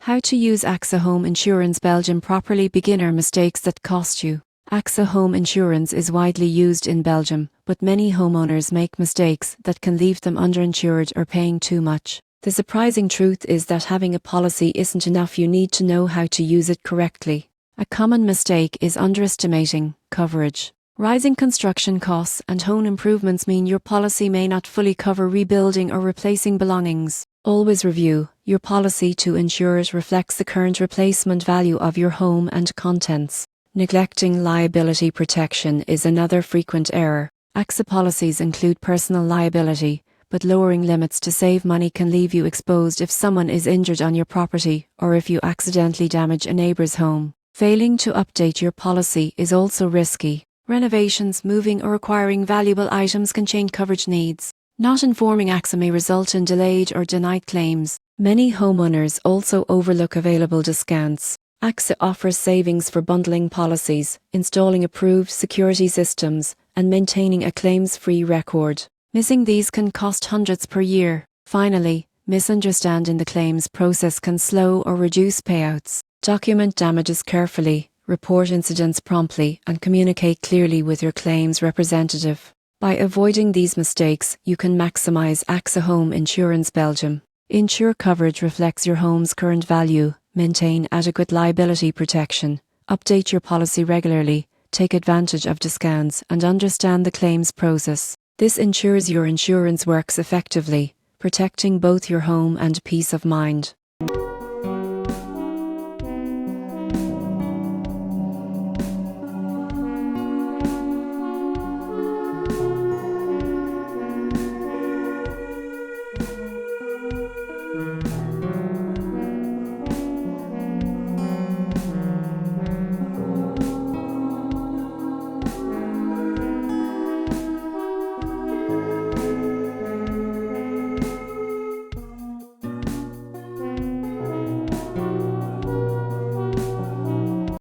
How to use AXA Home Insurance Belgium properly. Beginner mistakes that cost you. AXA Home Insurance is widely used in Belgium, but many homeowners make mistakes that can leave them underinsured or paying too much. The surprising truth is that having a policy isn't enough. You need to know how to use it correctly. A common mistake is underestimating coverage. Rising construction costs and home improvements mean your policy may not fully cover rebuilding or replacing belongings. Always review your policy to ensure it reflects the current replacement value of your home and contents. Neglecting liability protection is another frequent error. AXA policies include personal liability, but lowering limits to save money can leave you exposed if someone is injured on your property or if you accidentally damage a neighbor's home. Failing to update your policy is also risky. Renovations, moving or acquiring valuable items can change coverage needs. Not informing AXA may result in delayed or denied claims. Many homeowners also overlook available discounts. AXA offers savings for bundling policies, installing approved security systems, and maintaining a claims-free record. Missing these can cost hundreds per year. Finally, misunderstanding the claims process can slow or reduce payouts. Document damages carefully, report incidents promptly, and communicate clearly with your claims representative. By avoiding these mistakes, you can maximize AXA Home Insurance Belgium. Ensure coverage reflects your home's current value, maintain adequate liability protection, update your policy regularly, take advantage of discounts, and understand the claims process. This ensures your insurance works effectively, protecting both your home and peace of mind.